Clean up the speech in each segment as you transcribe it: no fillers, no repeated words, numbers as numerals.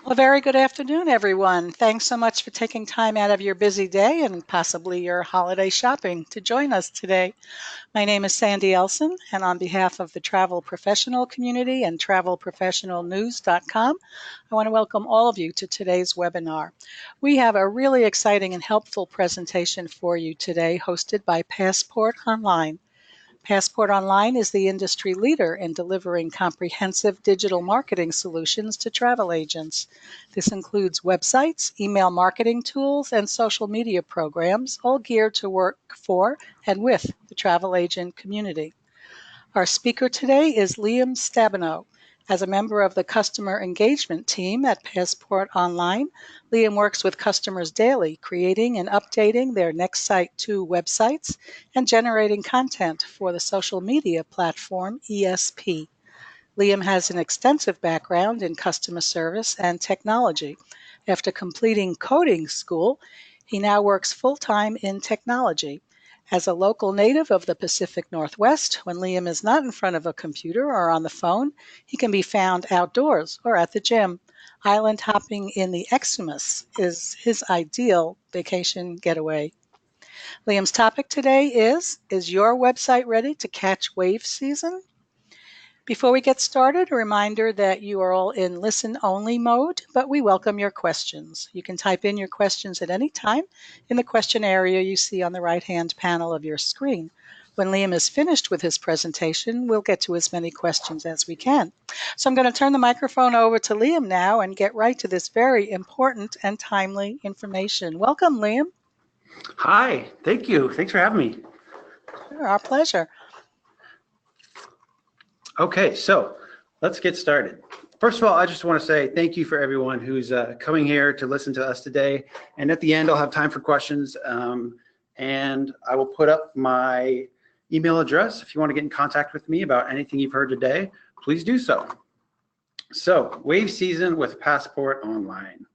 Well, a very good afternoon, everyone. Thanks so much for taking time out of your busy day and possibly your holiday shopping to join us today. My name is Sandy Elson, and on behalf of the travel professional community and travelprofessionalnews.com, I want to welcome all of you to today's webinar. We have a really exciting and helpful presentation for you today, hosted by Passport Online. Passport Online is the industry leader in delivering comprehensive digital marketing solutions to travel agents. This includes websites, email marketing tools, and social media programs, all geared to work for and with the travel agent community. Our speaker today is Liam Stabenow. As a member of the customer engagement team at Passport Online, Liam works with customers daily, creating and updating their Next Site 2 websites and generating content for the social media platform ESP. Liam has an extensive background in customer service and technology. After completing coding school, he now works full-time in technology. As a local native of the Pacific Northwest, when Liam is not in front of a computer or on the phone, he can be found outdoors or at the gym. Island hopping in the Exumus is his ideal vacation getaway. Liam's topic today is your website ready to catch wave season? Before we get started, a reminder that you are all in listen-only mode, but we welcome your questions. You can type in your questions at any time in the question area you see on the right-hand panel of your screen. When Liam is finished with his presentation, we'll get to as many questions as we can. So I'm going to turn the microphone over to Liam now and get right to this very important and timely information. Welcome, Liam. Hi, thank you. Thanks for having me. Sure, our pleasure. Okay, so let's get started. First of all, I just want to say thank you for everyone who's coming here to listen to us today. And at the end, I'll have time for questions. And I will put up my email address. If you want to get in contact with me about anything you've heard today, please do so. So, wave season with Passport Online.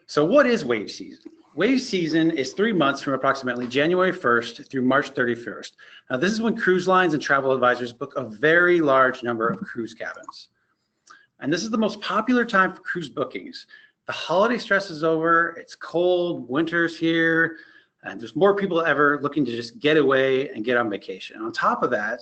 So what is wave season? Wave season is 3 months from approximately January 1st through March 31st. Now, this is when cruise lines and travel advisors book a very large number of cruise cabins. And this is the most popular time for cruise bookings. The holiday stress is over, it's cold, winter's here, and there's more people than ever looking to just get away and get on vacation. On top of that,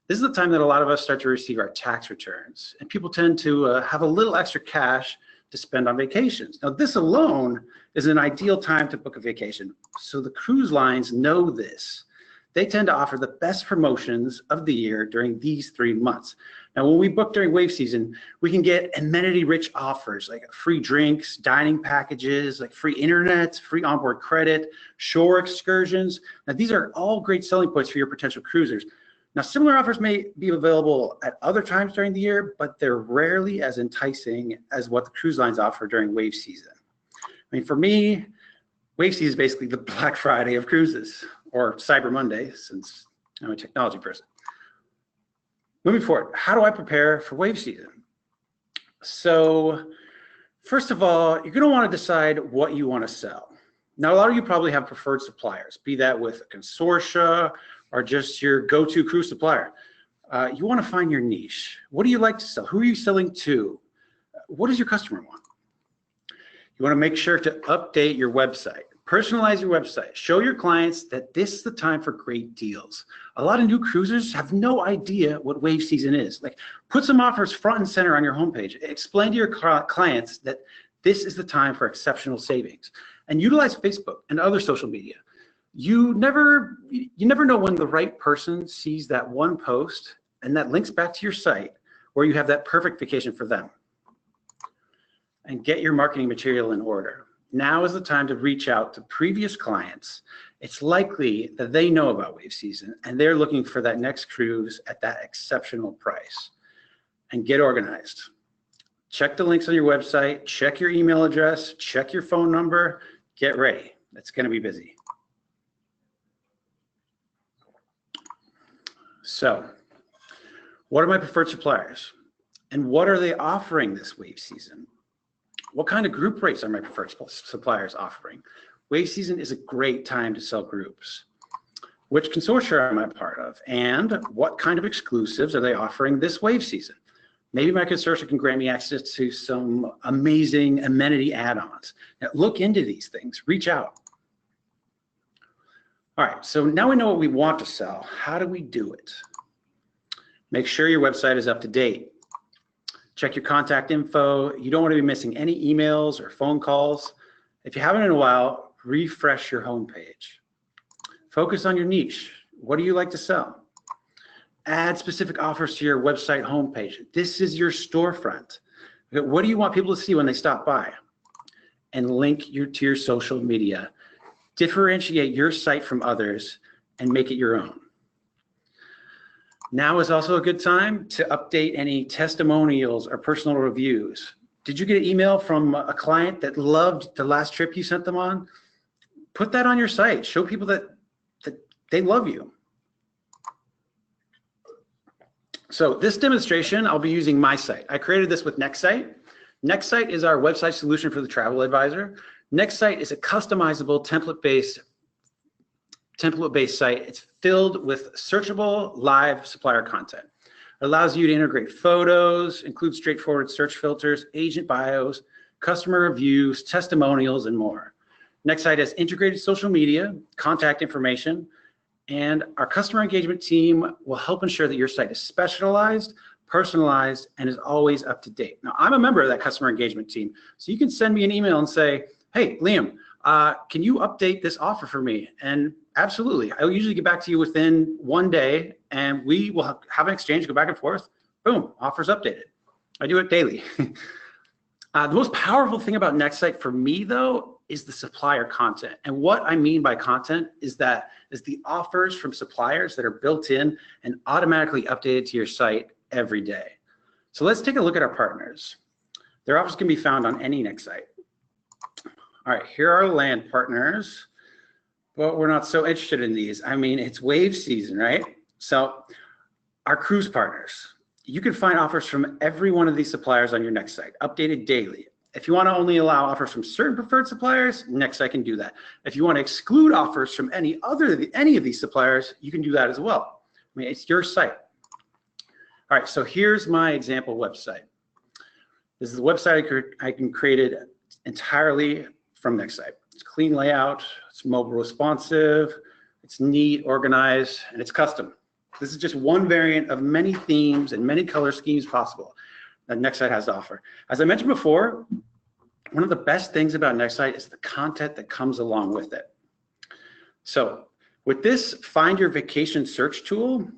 this is the time that a lot of us start to receive our tax returns, and people tend to have a little extra cash to spend on vacations. Now, this alone is an ideal time to book a vacation. So the cruise lines know this. They tend to offer the best promotions of the year during these 3 months. Now, when we book during wave season, we can get amenity-rich offers like free drinks, dining packages, like free internet, free onboard credit, shore excursions. Now, these are all great selling points for your potential cruisers. Now, similar offers may be available at other times during the year, but they're rarely as enticing as what the cruise lines offer during wave season. I mean, for me, wave season is basically the Black Friday of cruises, or Cyber Monday, since I'm a technology person. Moving forward, how do I prepare for wave season? So, first of all, you're going to want to decide what you want to sell. Now, a lot of you probably have preferred suppliers, be that with a consortia or just your go-to cruise supplier. You want to find your niche. What do you like to sell? Who are you selling to? What does your customer want? You want to make sure to update your website. Personalize your website. Show your clients that this is the time for great deals. A lot of new cruisers have no idea what wave season is. Like, put some offers front and center on your homepage. Explain to your clients that this is the time for exceptional savings. And utilize Facebook and other social media. You never know when the right person sees that one post and that links back to your site where you have that perfect vacation for them. And get your marketing material in order. Now is the time to reach out to previous clients. It's likely that they know about wave season and they're looking for that next cruise at that exceptional price. And get organized. Check the links on your website, check your email address, check your phone number, get ready. It's going to be busy. So, what are my preferred suppliers? And what are they offering this wave season? What kind of group rates are my preferred suppliers offering? Wave season is a great time to sell groups. Which consortia am I part of? And what kind of exclusives are they offering this wave season? Maybe my consortium can grant me access to some amazing amenity add-ons. Now, look into these things, reach out. All right, so now we know what we want to sell. How do we do it? Make sure your website is up to date. Check your contact info. You don't want to be missing any emails or phone calls. If you haven't in a while, refresh your homepage. Focus on your niche. What do you like to sell? Add specific offers to your website homepage. This is your storefront. What do you want people to see when they stop by? And link to your social media. Differentiate your site from others and make it your own. Now is also a good time to update any testimonials or personal reviews. Did you get an email from a client that loved the last trip you sent them on? Put that on your site. Show people that they love you. So this demonstration, I'll be using my site. I created this with NextSite. NextSite is our website solution for the travel advisor. NextSite is a customizable template-based site. It's filled with searchable live supplier content. It allows you to integrate photos, include straightforward search filters, agent bios, customer reviews, testimonials, and more. NextSite has integrated social media, contact information, and our customer engagement team will help ensure that your site is specialized, personalized, and is always up to date. Now, I'm a member of that customer engagement team, so you can send me an email and say, hey, Liam, can you update this offer for me? And absolutely, I'll usually get back to you within one day, and we will have an exchange, go back and forth, boom, offer's updated. I do it daily. The most powerful thing about NextSite for me, though, is the supplier content. And what I mean by content is the offers from suppliers that are built in and automatically updated to your site every day. So let's take a look at our partners. Their offers can be found on any NextSite. All right, here are our land partners, but we're not so interested in these. I mean, it's wave season, right? So our cruise partners, you can find offers from every one of these suppliers on your NextSite, updated daily. If you want to only allow offers from certain preferred suppliers, NextSite can do that. If you want to exclude offers from any of these suppliers, you can do that as well. I mean, it's your site. All right, so here's my example website. This is the website I can created entirely from NextSite. It's clean layout, it's mobile responsive, it's neat, organized, and it's custom. This is just one variant of many themes and many color schemes possible that NextSite has to offer. As I mentioned before, one of the best things about NextSite is the content that comes along with it. So with this Find Your Vacation search tool,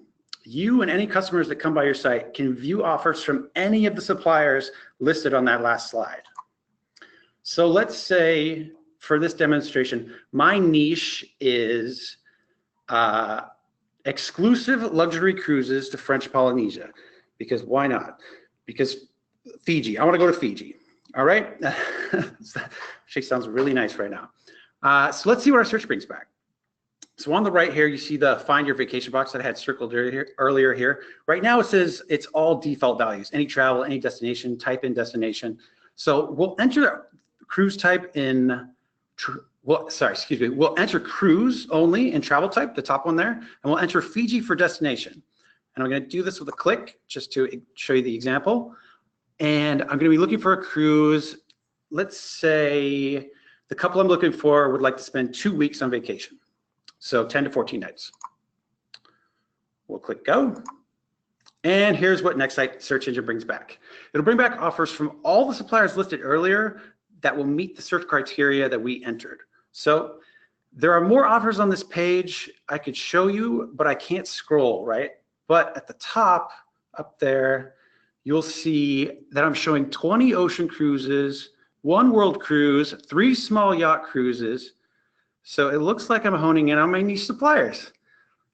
you and any customers that come by your site can view offers from any of the suppliers listed on that last slide. So let's say for this demonstration, my niche is exclusive luxury cruises to French Polynesia, because why not? Because Fiji, I want to go to Fiji. All right, she sounds really nice right now. So let's see what our search brings back. So on the right here, you see the Find Your Vacation box that I had circled earlier here. Right now it says it's all default values, any travel, any destination, type in destination. So we'll enter cruise type in, we'll enter cruise only in travel type, the top one there, and we'll enter Fiji for destination. And I'm going to do this with a click just to show you the example. And I'm going to be looking for a cruise. Let's say the couple I'm looking for would like to spend 2 weeks on vacation. So 10 to 14 nights. We'll click go. And here's what NextSite search engine brings back. It'll bring back offers from all the suppliers listed earlier that will meet the search criteria that we entered. So there are more offers on this page I could show you, but I can't scroll, right? But at the top up there, you'll see that I'm showing 20 ocean cruises, 1 world cruise, 3 small yacht cruises. So it looks like I'm honing in on my niche suppliers.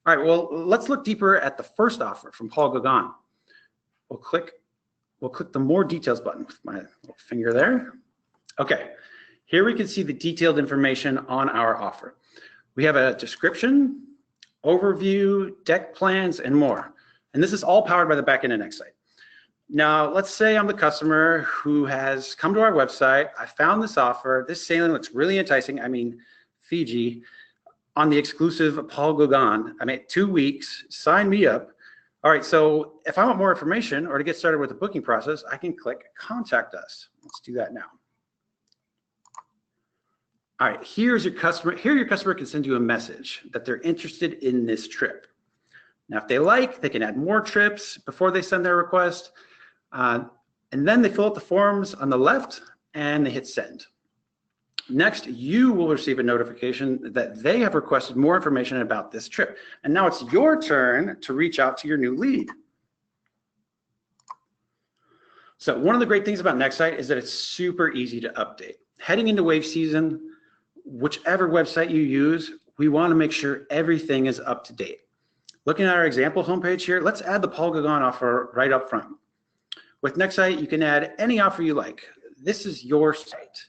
All right, well, let's look deeper at the first offer from Paul Gauguin. We'll click the more details button with my little finger there. Okay, here we can see the detailed information on our offer. We have a description, overview, deck plans, and more. And this is all powered by the backend of NextSite. Now, let's say I'm the customer who has come to our website. I found this offer. This sailing looks really enticing. I mean, Fiji, on the exclusive Paul Gauguin. I mean, 2 weeks, sign me up. All right, so if I want more information or to get started with the booking process, I can click Contact Us. Let's do that now. All right, here's your customer. Here your customer can send you a message that they're interested in this trip. Now, if they like, they can add more trips before they send their request. And then they fill out the forms on the left and they hit send. Next, you will receive a notification that they have requested more information about this trip. And now it's your turn to reach out to your new lead. So one of the great things about Nextsite is that it's super easy to update. Heading into wave season, whichever website you use, we want to make sure everything is up to date. Looking at our example homepage here, let's add the Paul Gauguin offer right up front. With Nextsite, you can add any offer you like. This is your site.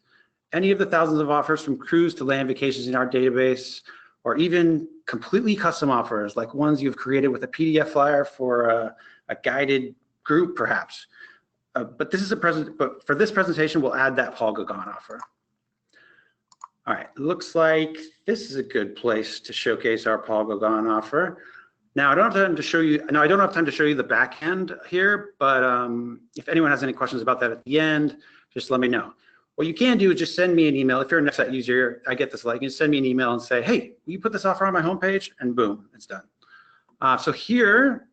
Any of the thousands of offers from cruise to land vacations in our database, or even completely custom offers like ones you've created with a PDF flyer for a guided group, perhaps. But for this presentation, we'll add that Paul Gauguin offer. All right, looks like this is a good place to showcase our Paul Gauguin offer. Now, I don't have time to show you. No, I don't have time to show you the back end here, but if anyone has any questions about that at the end, just let me know. What you can do is just send me an email. If you're a Nextsite user, I get this like, you can send me an email and say, hey, will you put this offer on my homepage? And boom, it's done. So here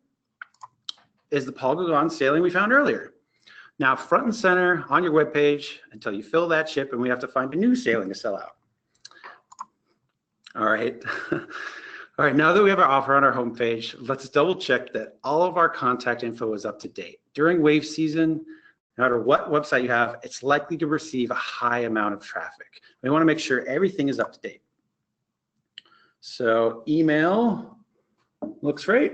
is the Paul Gauguin sailing we found earlier. Now, front and center on your webpage until you fill that ship, and we have to find a new sailing to sell out. All right. All right, now that we have our offer on our homepage, let's double check that all of our contact info is up to date. During wave season, no matter what website you have, it's likely to receive a high amount of traffic. We want to make sure everything is up to date. So email looks right.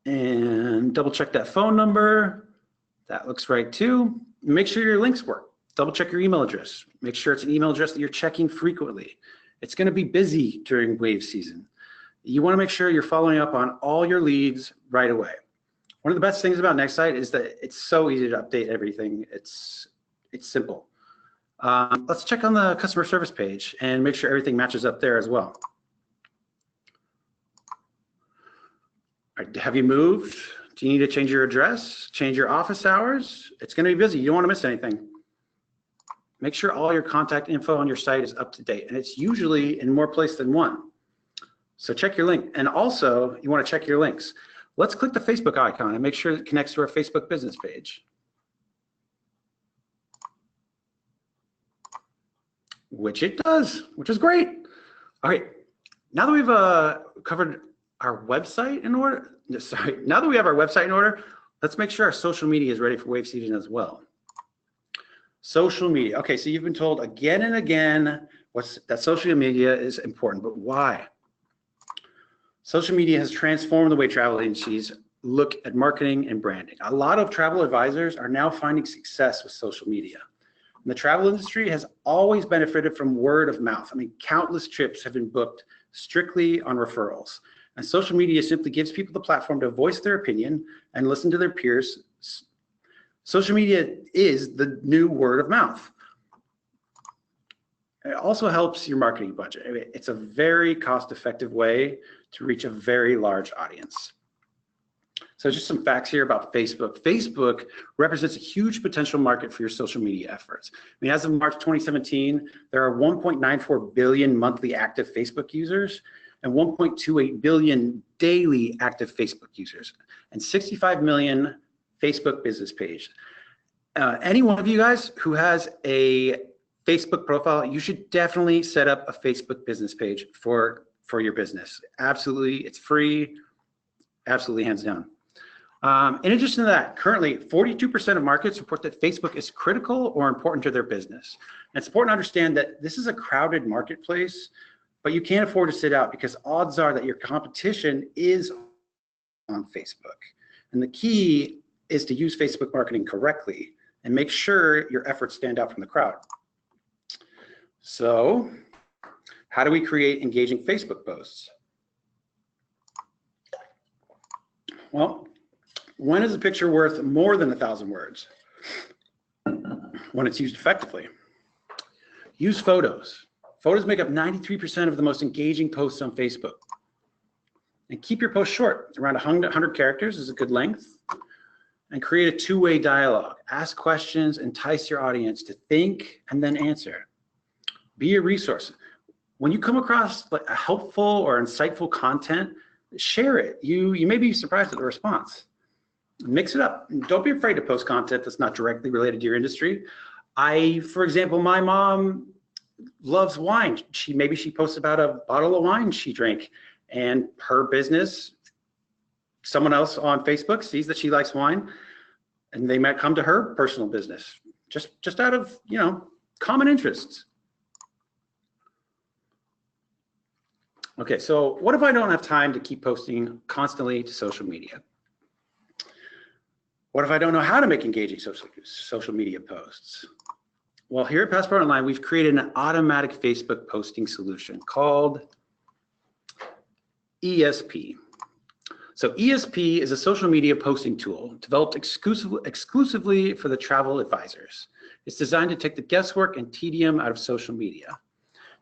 And double check that phone number. That looks right too. Make sure your links work. Double check your email address. Make sure it's an email address that you're checking frequently. It's going to be busy during wave season. You want to make sure you're following up on all your leads right away. One of the best things about Nextsite is that it's so easy to update everything. It's simple. Let's check on the customer service page and make sure everything matches up there as well. All right, have you moved? Do you need to change your address, change your office hours? It's going to be busy. You don't want to miss anything. Make sure all your contact info on your site is up to date, and it's usually in more places than one. So check your link, and also you want to check your links. Let's click the Facebook icon and make sure it connects to our Facebook business page. Which it does, which is great. All right, now that we've covered our website in order, now that we have our website in order, let's make sure our social media is ready for wave season as well. Social media, okay, so you've been told again and again that social media is important, but why? Social media has transformed the way travel agencies look at marketing and branding. A lot of travel advisors are now finding success with social media. And the travel industry has always benefited from word of mouth. I mean, countless trips have been booked strictly on referrals. And social media simply gives people the platform to voice their opinion and listen to their peers. Social media is the new word of mouth. It also helps your marketing budget. I mean, it's a very cost-effective way to reach a very large audience. So just some facts here about Facebook. Facebook represents a huge potential market for your social media efforts. I mean, as of March 2017, there are 1.94 billion monthly active Facebook users and 1.28 billion daily active Facebook users and 65 million Facebook business pages. Any one of you guys who has a Facebook profile, you should definitely set up a Facebook business page for your business. Absolutely, it's free, absolutely hands down. In addition to that, currently 42% of markets report that Facebook is critical or important to their business. And it's important to understand that this is a crowded marketplace, but you can't afford to sit out because odds are that your competition is on Facebook. And the key is to use Facebook marketing correctly and make sure your efforts stand out from the crowd. So, how do we create engaging Facebook posts? Well, when is a picture worth more than 1,000 words? When it's used effectively. Use photos. Photos make up 93% of the most engaging posts on Facebook. And keep your post short. Around 100 characters is a good length. And create a two-way dialogue. Ask questions, entice your audience to think and then answer. Be a resource. When you come across like a helpful or insightful content, share it. You may be surprised at the response. Mix it up. Don't be afraid to post content that's not directly related to your industry. For example, my mom loves wine. Maybe she posts about a bottle of wine she drank, and her business, someone else on Facebook sees that she likes wine, and they might come to her personal business just out of, common interests. Okay, so what if I don't have time to keep posting constantly to social media? What if I don't know how to make engaging social media posts? Well, here at Passport Online, we've created an automatic Facebook posting solution called ESP. So ESP is a social media posting tool developed exclusively for the travel advisors. It's designed to take the guesswork and tedium out of social media.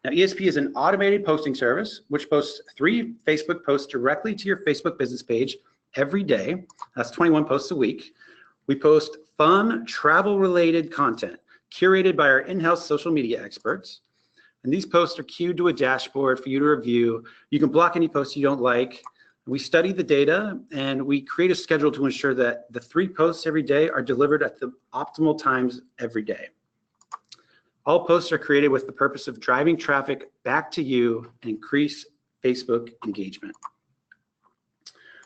Now, ESP is an automated posting service which posts 3 Facebook posts directly to your Facebook business page every day. That's 21 posts a week. We post fun, travel-related content curated by our in-house social media experts. And these posts are queued to a dashboard for you to review. You can block any posts you don't like. We study the data and we create a schedule to ensure that the 3 posts every day are delivered at the optimal times every day. All posts are created with the purpose of driving traffic back to you and increase Facebook engagement.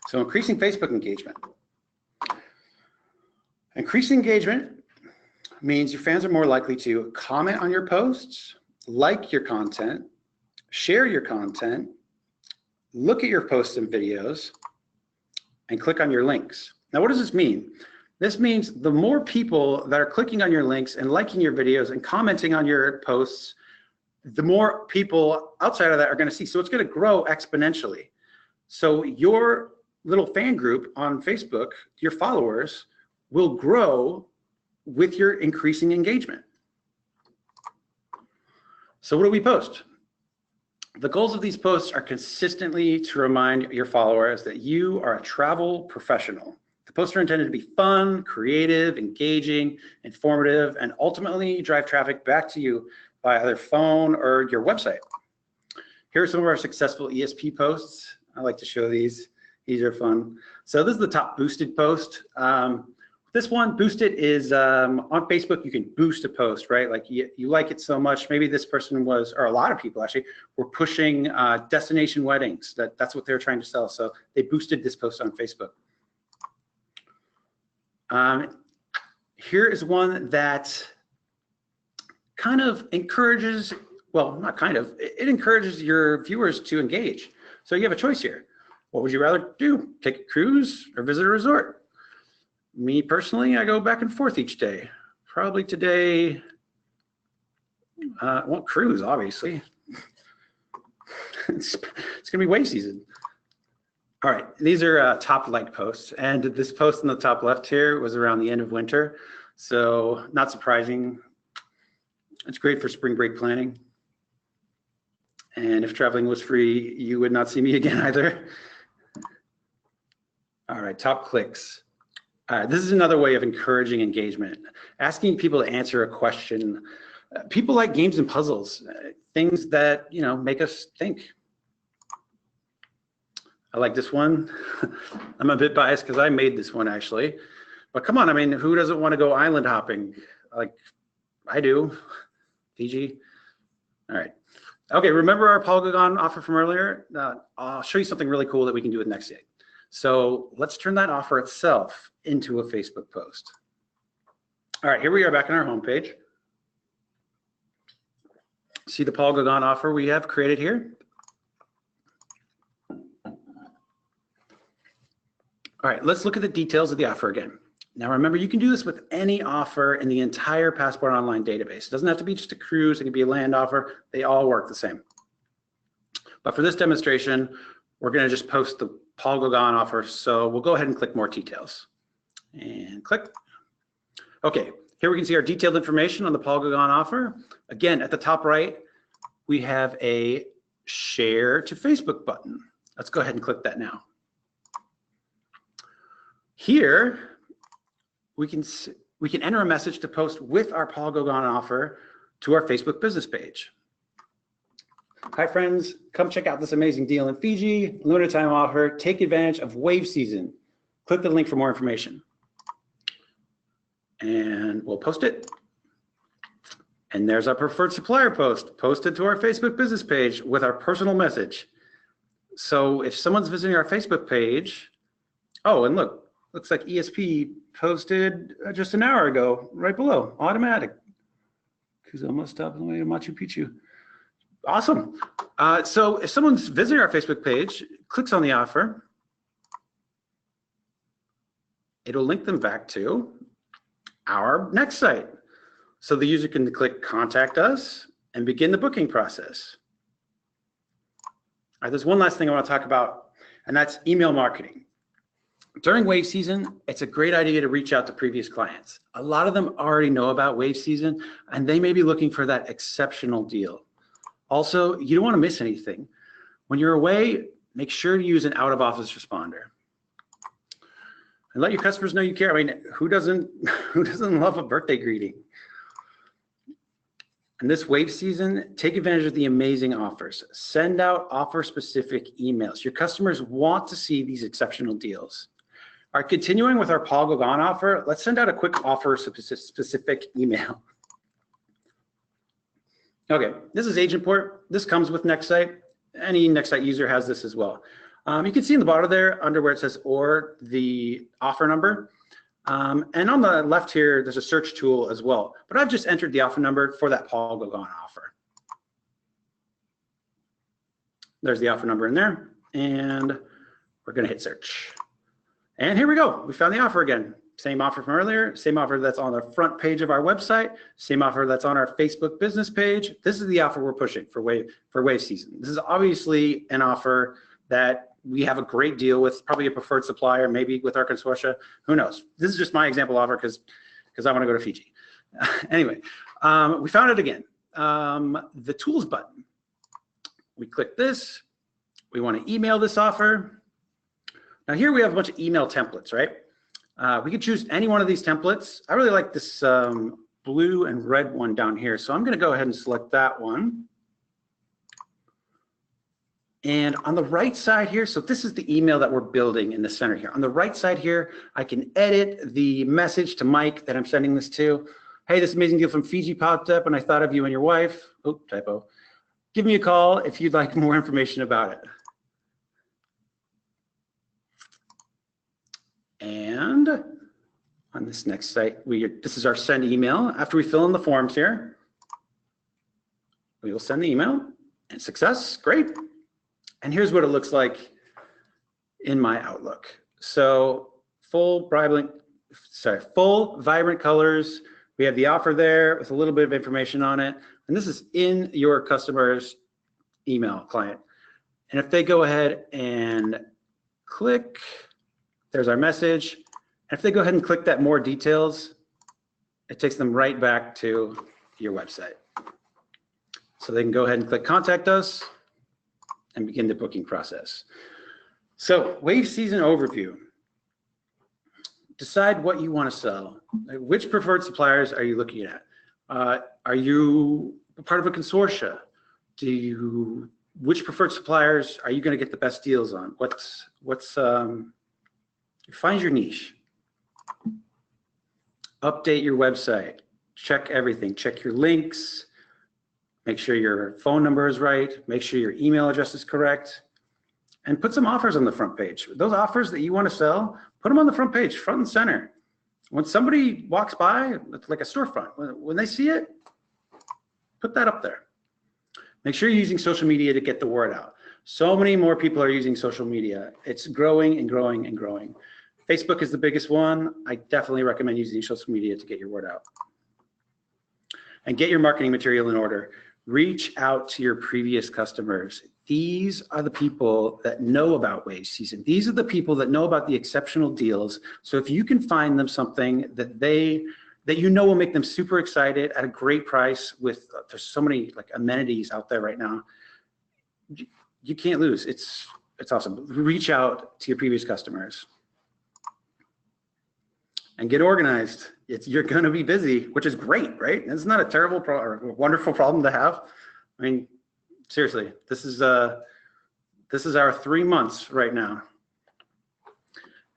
So increasing Facebook engagement. Increasing engagement means your fans are more likely to comment on your posts, like your content, share your content, look at your posts and videos, and click on your links. Now, what does this mean? This means the more people that are clicking on your links and liking your videos and commenting on your posts, the more people outside of that are going to see. So it's going to grow exponentially. So your little fan group on Facebook, your followers, will grow with your increasing engagement. So what do we post? The goals of these posts are consistently to remind your followers that you are a travel professional. The posts are intended to be fun, creative, engaging, informative, and ultimately drive traffic back to you by either phone or your website. Here are some of our successful ESP posts. I like to show these. These are fun. So this is the top boosted post. This one, boosted, is on Facebook. You can boost a post, right? Like you like it so much. Maybe this person was, or a lot of people actually, were pushing destination weddings. That's what they were trying to sell. So they boosted this post on Facebook. Here is one that kind of encourages, well, not kind of, it encourages your viewers to engage. So you have a choice here. What would you rather do? Take a cruise or visit a resort? Me personally, I go back and forth each day. Probably today, won't cruise, obviously. It's gonna be wave season. All right, these are top liked posts. And this post in the top left here was around the end of winter. So not surprising. It's great for spring break planning. And if traveling was free, you would not see me again either. All right, top clicks. This is another way of encouraging engagement, asking people to answer a question. People like games and puzzles, things that, make us think. I like this one. I'm a bit biased because I made this one actually, but come on, I mean, who doesn't want to go island hopping? Like I do, Fiji. All right. Okay, remember our Paul Gauguin offer from earlier? I'll show you something really cool that we can do with next day. So let's turn that offer itself into a Facebook post. All right, here we are back on our homepage. See the Paul Gauguin offer we have created here? All right, let's look at the details of the offer again. Now remember, you can do this with any offer in the entire Passport Online database. It doesn't have to be just a cruise, it can be a land offer. They all work the same. But for this demonstration, we're gonna just post the Paul Gauguin offer. So we'll go ahead and click more details. And click. Okay, here we can see our detailed information on the Paul Gauguin offer. Again, at the top right, we have a share to Facebook button. Let's go ahead and click that now. Here, we can enter a message to post with our Paul Gauguin offer to our Facebook business page. Hi friends, come check out this amazing deal in Fiji, limited time offer, take advantage of wave season. Click the link for more information. And we'll post it. And there's our preferred supplier post, posted to our Facebook business page with our personal message. So if someone's visiting our Facebook page, oh, and look, looks like ESP posted just an hour ago, right below, automatic. Who's almost stopped on the way to Machu Picchu. Awesome. So if someone's visiting our Facebook page, clicks on the offer, it'll link them back to our next site. So the user can click contact us and begin the booking process. All right, there's one last thing I want to talk about, and that's email marketing. During wave season, it's a great idea to reach out to previous clients. A lot of them already know about wave season, and they may be looking for that exceptional deal. Also, you don't want to miss anything. When you're away, make sure to use an out-of-office responder. And let your customers know you care. I mean, who doesn't love a birthday greeting? And this wave season, take advantage of the amazing offers. Send out offer-specific emails. Your customers want to see these exceptional deals. All right, continuing with our Paul Gauguin offer, let's send out a quick offer-specific email. Okay, this is Agentport. This comes with Nextsite. Any Nextsite user has this as well. You can see in the bottom there, under where it says or, the offer number. And on the left here, there's a search tool as well. But I've just entered the offer number for that Paul Gauguin offer. There's the offer number in there. And we're going to hit search. And here we go. We found the offer again. Same offer from earlier, same offer that's on the front page of our website, same offer that's on our Facebook business page. This is the offer we're pushing for wave season. This is obviously an offer that we have a great deal with, probably a preferred supplier, maybe with our consortia, who knows. This is just my example offer because I want to go to Fiji. Anyway, we found it again. The tools button. We click this. We want to email this offer. Now here we have a bunch of email templates, right? We could choose any one of these templates. I really like this blue and red one down here. So I'm going to go ahead and select that one. And on the right side here, so this is the email that we're building in the center here. On the right side here, I can edit the message to Mike that I'm sending this to. Hey, this amazing deal from Fiji popped up and I thought of you and your wife. Oh, typo. Give me a call if you'd like more information about it. And on this next site, this is our send email. After we fill in the forms here, we will send the email and success, great. And here's what it looks like in my Outlook. So full vibrant colors. We have the offer there with a little bit of information on it. And this is in your customer's email client. And if they go ahead and click, there's our message. And if they go ahead and click that more details, it takes them right back to your website. So they can go ahead and click contact us and begin the booking process. So wave season overview. Decide what you want to sell. Which preferred suppliers are you looking at? Are you part of a consortia? Which preferred suppliers are you going to get the best deals on? Find your niche. Update your website. Check everything. Check your links. Make sure your phone number is right. Make sure your email address is correct. And put some offers on the front page. Those offers that you want to sell, put them on the front page, front and center. When somebody walks by, like a storefront, when they see it, put that up there. Make sure you're using social media to get the word out. So many more people are using social media. It's growing and growing and growing. Facebook is the biggest one. I definitely recommend using social media to get your word out. And get your marketing material in order. Reach out to your previous customers. These are the people that know about wave season. These are the people that know about the exceptional deals. So if you can find them something that you know will make them super excited at a great price with, there's so many like amenities out there right now, you can't lose. It's awesome. Reach out to your previous customers and get organized. You're going to be busy, which is great, right? It's not a terrible or a wonderful problem to have. I mean, seriously, this is our 3 months right now.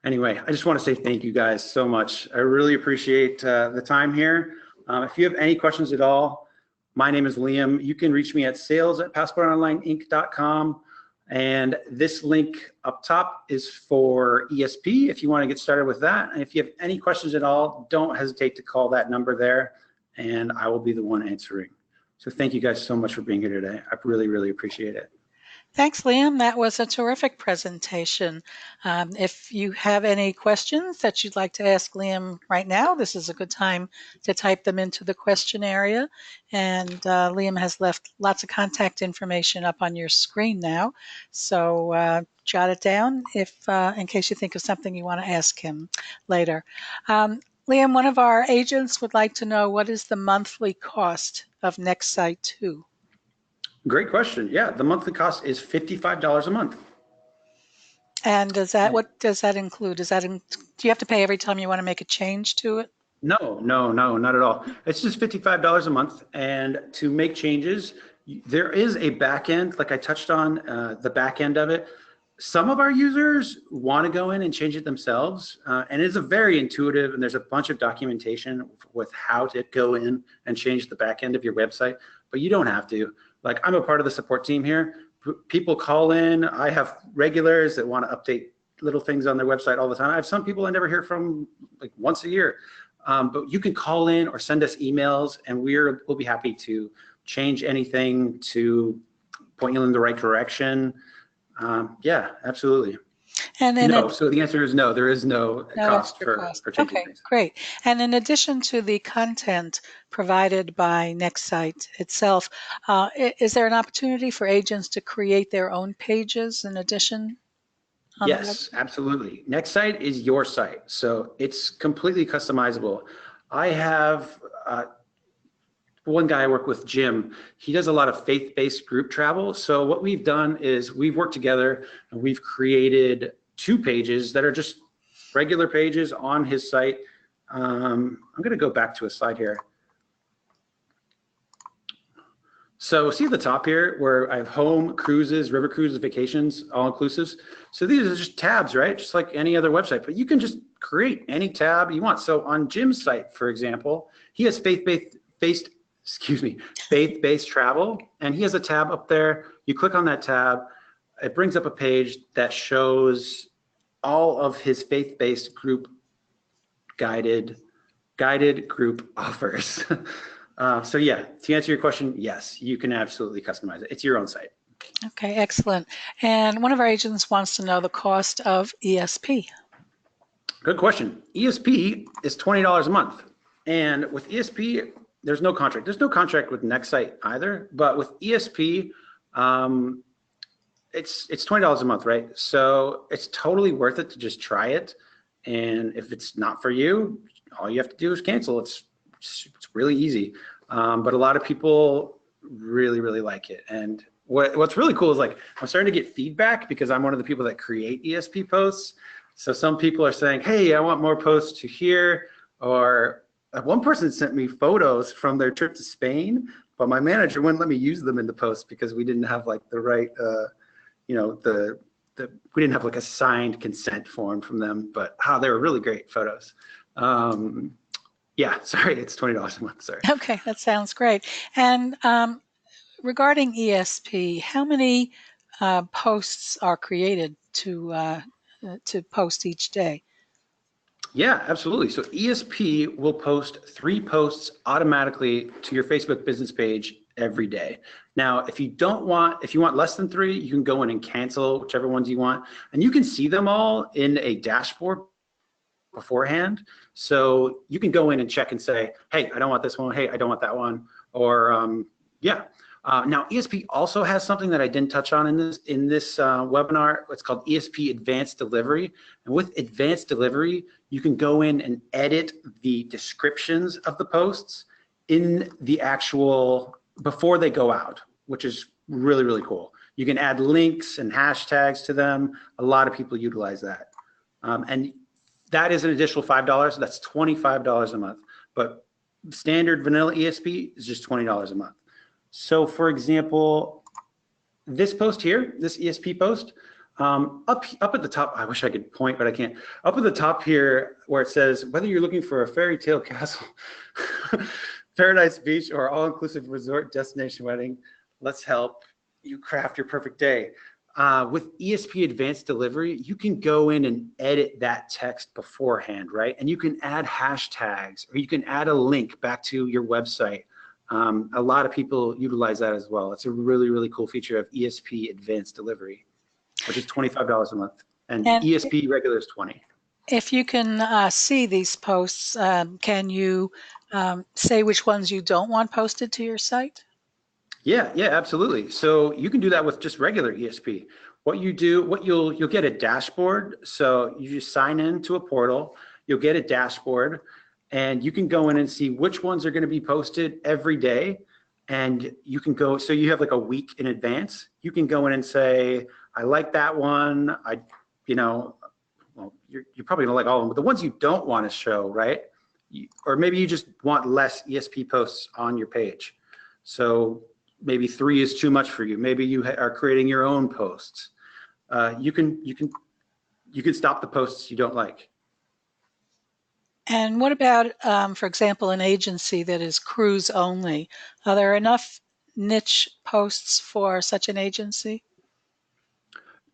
Anyway, I just want to say thank you guys so much. I really appreciate the time here. If you have any questions at all, my name is Liam. You can reach me at sales@passportonlineinc.com. And this link up top is for ESP if you want to get started with that. And if you have any questions at all, don't hesitate to call that number there, and I will be the one answering. So thank you guys so much for being here today. I really, really appreciate it. Thanks, Liam. That was a terrific presentation. If you have any questions that you'd like to ask Liam right now, this is a good time to type them into the question area. And Liam has left lots of contact information up on your screen now. So jot it down if, in case you think of something you want to ask him later. Liam, one of our agents would like to know, what is the monthly cost of Nextsite 2? Great question. Yeah, the monthly cost is $55 a month. And what does that include? Do you have to pay every time you want to make a change to it? No, not at all. It's just $55 a month. And to make changes, there is a back end, like I touched on, the back end of it. Some of our users want to go in and change it themselves. And it's a very intuitive, and there's a bunch of documentation with how to go in and change the back end of your website, but you don't have to. Like, I'm a part of the support team here. People call in. I have regulars that want to update little things on their website all the time. I have some people I never hear from, like once a year. But you can call in or send us emails, and we'll be happy to change anything to point you in the right direction. Yeah, absolutely. And then so the answer is no. There is no cost for changing things. Great. And in addition to the content provided by Nextsite itself, is there an opportunity for agents to create their own pages in addition? Yes, absolutely. Nextsite is your site, so it's completely customizable. I have one guy I work with, Jim. He does a lot of faith-based group travel. So what we've done is we've worked together and we've created 2 pages that are just regular pages on his site. I'm going to go back to a slide here. So see at the top here where I have home, cruises, river cruises, vacations, all inclusives. So these are just tabs, right? Just like any other website, but you can just create any tab you want. So on Jim's site, for example, he has faith-based travel, and he has a tab up there. You click on that tab, it brings up a page that shows all of his faith-based group guided group offers. So yeah, to answer your question, yes, you can absolutely customize it. It's your own site. Okay, excellent. And one of our agents wants to know the cost of ESP. Good question. ESP is $20 a month. And with ESP, there's no contract. There's no contract with Nextsite either, but with ESP, it's $20 a month, right? So it's totally worth it to just try it. And if it's not for you, all you have to do is cancel. It's really easy. But a lot of people really, really like it. And what's really cool is, like, I'm starting to get feedback because I'm one of the people that create ESP posts. So some people are saying, hey, I want more posts to here. Or one person sent me photos from their trip to Spain, but my manager wouldn't let me use them in the post because we didn't have like the right, we didn't have like a signed consent form from them, but they were really great photos. Yeah, sorry, it's $20 a month, sorry. Okay, that sounds great. And regarding ESP, how many posts are created to post each day? Yeah, absolutely. So ESP will post 3 posts automatically to your Facebook business page every day. Now, if you want less than 3, you can go in and cancel whichever ones you want, and you can see them all in a dashboard beforehand. So you can go in and check and say, hey, I don't want this one. Hey, I don't want that one. Or yeah. Now ESP also has something that I didn't touch on in this webinar. It's called ESP Advanced Delivery. And with Advanced Delivery, you can go in and edit the descriptions of the posts in the actual, before they go out, which is really, really cool. You can add links and hashtags to them. A lot of people utilize that. And that is an additional $5. That's $25 a month. But standard vanilla ESP is just $20 a month. So for example, this post here, this ESP post, up at the top, I wish I could point, but I can't. Up at the top here where it says, whether you're looking for a fairy tale castle, Paradise Beach, or all-inclusive resort destination wedding, let's help you craft your perfect day. With ESP Advanced Delivery, you can go in and edit that text beforehand, right? And you can add hashtags, or you can add a link back to your website. A lot of people utilize that as well. It's a really, really cool feature of ESP Advanced Delivery, which is $25 a month, and ESP regular is $20. If you can see these posts, can you say which ones you don't want posted to your site? Yeah, absolutely. So you can do that with just regular ESP. What you do, you'll get a dashboard. So you just sign in to a portal, you'll get a dashboard, and you can go in and see which ones are going to be posted every day. And you can go, so you have like a week in advance. You can go in and say, I like that one. Well, you're probably gonna like all of them, but the ones you don't want to show, right? Or maybe you just want less ESP posts on your page. So maybe 3 is too much for you. Maybe you are creating your own posts. You can stop the posts you don't like. And what about, for example, an agency that is cruise only? Are there enough niche posts for such an agency?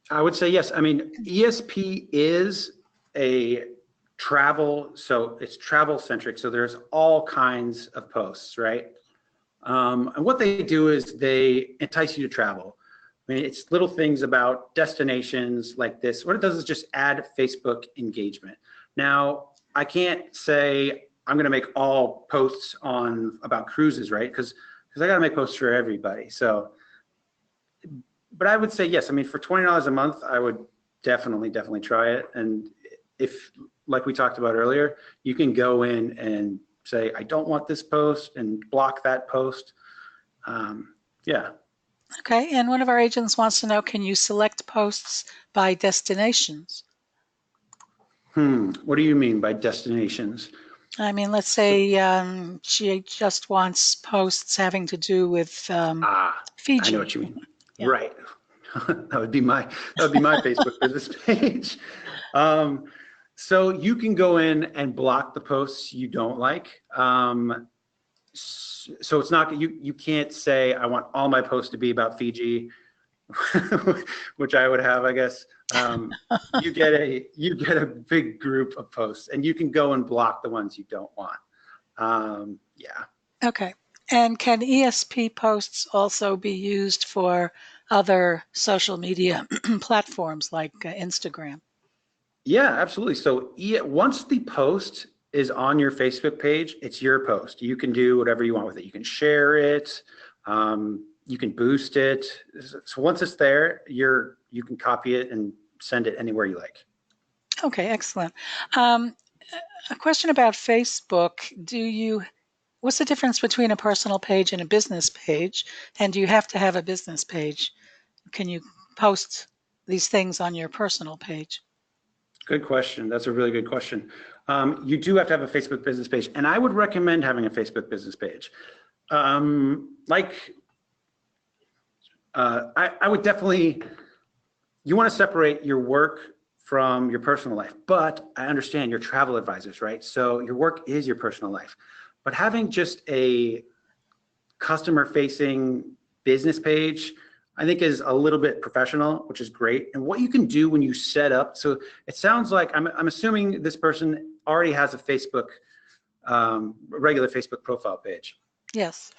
I would say yes. I mean, ESP is a travel, so it's travel centric. So there's all kinds of posts, right? And what they do is they entice you to travel. I mean, it's little things about destinations like this. What it does is just add Facebook engagement. Now, I can't say I'm going to make all posts about cruises, right? Because I got to make posts for everybody. So, but I would say yes. I mean, for $20 a month, I would definitely try it. And if, like we talked about earlier, you can go in and say, I don't want this post, and block that post. Yeah. Okay, and one of our agents wants to know, can you select posts by destinations? What do you mean by destinations? I mean, let's say she just wants posts having to do with Fiji. I know what you mean. Yeah. Right. that would be my Facebook business page. So you can go in and block the posts you don't like. So it's not, you can't say I want all my posts to be about Fiji, which I would have, I guess. You get a big group of posts, and you can go and block the ones you don't want. Yeah. Okay. And can ESP posts also be used for other social media platforms like Instagram? Yeah, absolutely. So once the post is on your Facebook page, it's your post. You can do whatever you want with it. You can share it. You can boost it. So once it's there, you can copy it and send it anywhere you like. Okay, excellent. A question about Facebook. What's the difference between a personal page and a business page? And do you have to have a business page? Can you post these things on your personal page? Good question. That's a really good question. You do have to have a Facebook business page, and I would recommend having a Facebook business page. I would definitely, you want to separate your work from your personal life, but I understand you're travel advisors, right? So your work is your personal life, but having just a customer facing business page, I think is a little bit professional, which is great. And what you can do when you set up, so it sounds like, I'm assuming this person already has a Facebook, regular Facebook profile page. Yes.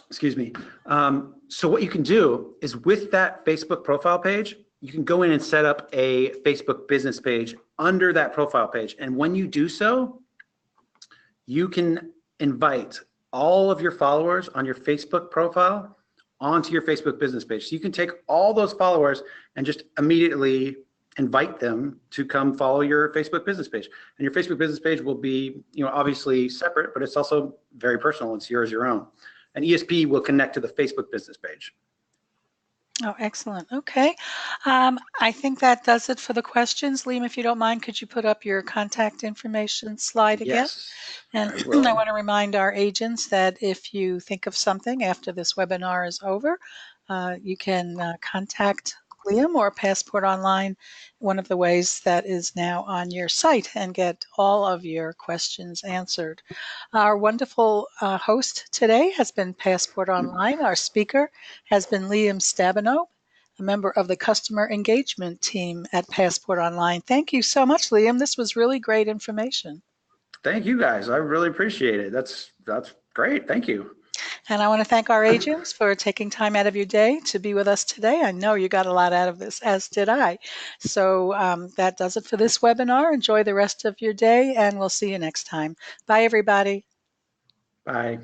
Excuse me. So what you can do is with that Facebook profile page, you can go in and set up a Facebook business page under that profile page. And when you do so, you can invite all of your followers on your Facebook profile onto your Facebook business page. So you can take all those followers and just immediately invite them to come follow your Facebook business page. And your Facebook business page will be, obviously separate, but it's also very personal. It's your own. And ESP will connect to the Facebook business page. Oh, excellent. Okay. I think that does it for the questions. Liam, if you don't mind, could you put up your contact information slide again? Yes, And I I will. want to remind our agents that if you think of something after this webinar is over, you can contact Liam or Passport Online, one of the ways that is now on your site, and get all of your questions answered. Our wonderful host today has been Passport Online. Our speaker has been Liam Stabenow, a member of the customer engagement team at Passport Online. Thank you so much, Liam. This was really great information. Thank you guys. I really appreciate it. That's great. Thank you. And I want to thank our agents for taking time out of your day to be with us today. I know you got a lot out of this, as did I. So that does it for this webinar. Enjoy the rest of your day, and we'll see you next time. Bye, everybody. Bye.